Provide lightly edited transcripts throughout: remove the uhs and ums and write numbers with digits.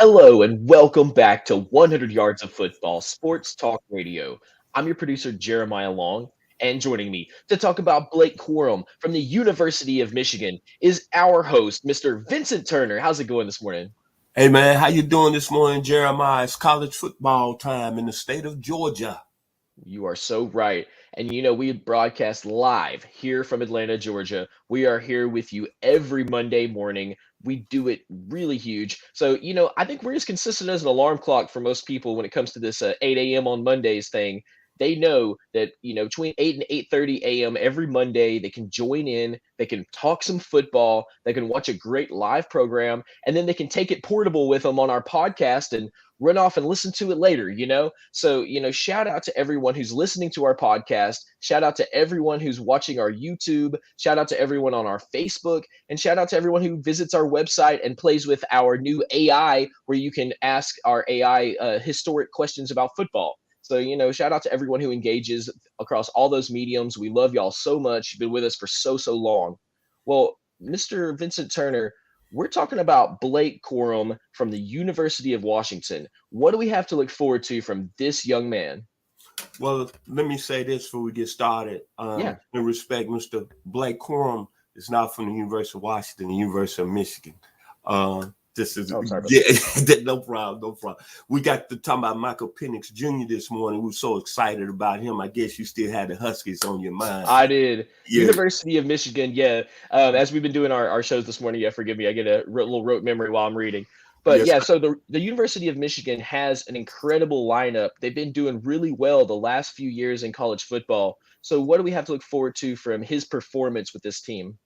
Hello and welcome back to 100 Yards of Football Sports Talk Radio. I'm your producer, Jeremiah Long, and joining me to talk about Blake Corum from the University of Michigan is our host, Mr. Vincent Turner. How's it going this morning? Hey man, how you doing this morning, Jeremiah? It's college football time in the state of Georgia. You are so right. And we broadcast live here from Atlanta, Georgia. We are here with you every Monday morning. We do it really huge. So, I think we're as consistent as an alarm clock for most people when it comes to this 8 a.m. on Mondays thing. They know that, between 8 and 8:30 a.m. every Monday, they can join in, they can talk some football, they can watch a great live program, and then they can take it portable with them on our podcast and run off and listen to it later. So, shout out to everyone who's listening to our podcast. Shout out to everyone who's watching our YouTube. Shout out to everyone on our Facebook. And shout out to everyone who visits our website and plays with our new AI, where you can ask our AI historic questions about football. So, shout out to everyone who engages across all those mediums. We love y'all so much. You've been with us for so long. Well, Mr. Vincent Turner, we're talking about Blake Corum from the University of Washington. What do we have to look forward to from this young man? Well, let me say this before we get started. Yeah. In respect, Mr. Blake Corum is not from the University of Washington, the University of Michigan. This is no problem. We got to talk about Michael Penix Jr. this morning. We were so excited about him. I guess you still had the Huskies on your mind. I did. Yeah. University of Michigan. Yeah. As we've been doing our shows this morning, forgive me. I get a little rote memory while I'm reading. But Yes. yeah, so the University of Michigan has an incredible lineup. They've been doing really well the last few years in college football. So what do we have to look forward to from his performance with this team?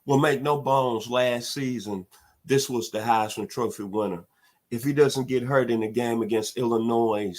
Well, make no bones, last season, this was the Heisman Trophy winner. If he doesn't get hurt in the game against Illinois,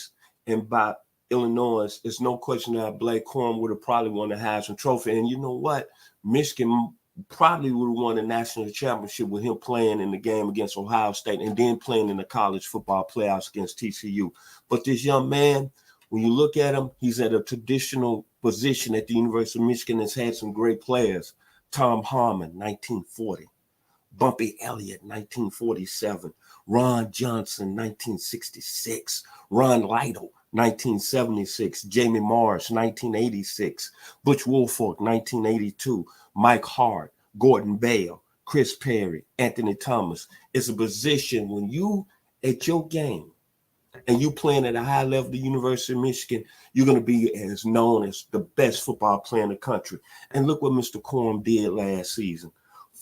and by Illinois, there's no question that Blake Corum would have probably won the Heisman Trophy. And you know what? Michigan probably would have won the national championship with him playing in the game against Ohio State and then playing in the college football playoffs against TCU. But this young man, when you look at him, he's at a traditional position at the University of Michigan, has had some great players. Tom Harmon, 1940. Bumpy Elliott, 1947. Ron Johnson, 1966. Ron Lytle, 1976. Jamie Morris, 1986. Butch Woolfolk, 1982. Mike Hart, Gordon Bell, Chris Perry, Anthony Thomas. It's a position when you at your game and you playing at a high level at the University of Michigan, you're going to be as known as the best football player in the country. And look what Mr. Corum did last season.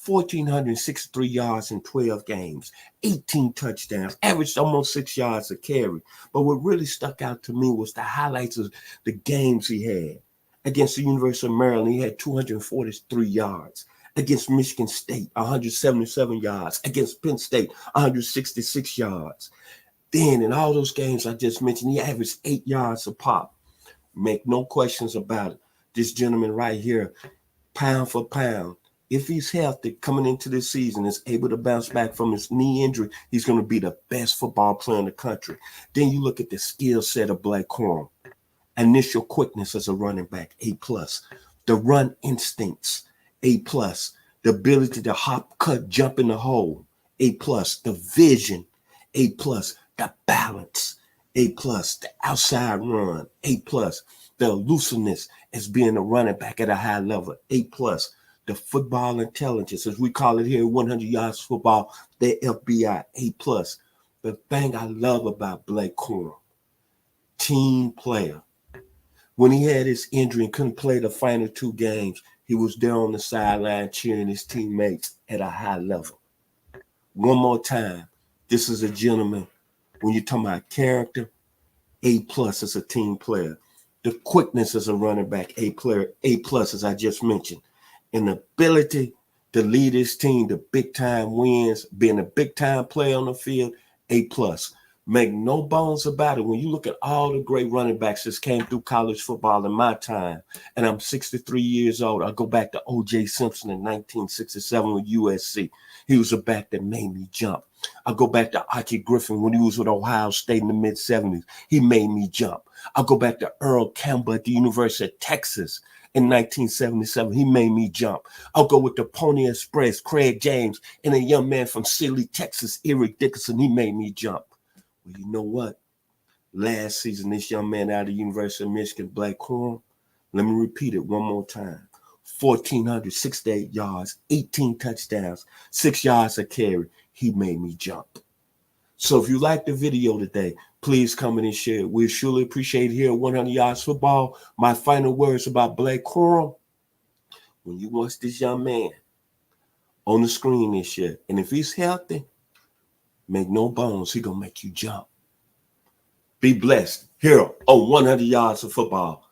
1,463 yards in 12 games, 18 touchdowns, averaged almost 6 yards a carry. But what really stuck out to me was the highlights of the games he had. Against the University of Maryland, he had 243 yards. Against Michigan State, 177 yards. Against Penn State, 166 yards. Then in all those games I just mentioned, he averaged 8 yards a pop. Make no questions about it. This gentleman right here, pound for pound, if he's healthy coming into this season, is able to bounce back from his knee injury, he's going to be the best football player in the country. Then you look at the skill set of Blake Corum. Initial quickness as a running back, A+. The run instincts, A+. The ability to hop, cut, jump in the hole, A+. The vision, A+. The balance, A+. The outside run, A+. The elusiveness as being a running back at a high level, A+. The football intelligence, as we call it here, 100 yards football, the FBI, A+. The thing I love about Blake Corum, team player. When he had his injury and couldn't play the final 2 games, he was there on the sideline cheering his teammates at a high level. One more time, this is a gentleman, when you're talking about character, A+ as a team player. The quickness as a running back, A+, as I just mentioned. And the ability to lead his team to big-time wins, being a big-time player on the field, A+. Make no bones about it. When you look at all the great running backs that came through college football in my time, and I'm 63 years old, I go back to O.J. Simpson in 1967 with USC. He was a back that made me jump. I go back to Archie Griffin when he was with Ohio State in the mid-70s. He made me jump. I go back to Earl Campbell at the University of Texas in 1977. He made me jump. I'll go with the Pony Express, Craig James, and a young man from Sealy, Texas, Eric Dickerson. He made me jump. Well, you know what? Last season, this young man out of the University of Michigan, Black Corum, let me repeat it one more time. 1,468 yards, 18 touchdowns, 6 yards a carry. He made me jump. So if you like the video today, please comment and share it. We surely appreciate it here at 100 Yards Football. My final words about Blake Corum. When you watch this young man on the screen this year, and if he's healthy, make no bones, he going to make you jump. Be blessed here on 100 Yards of Football.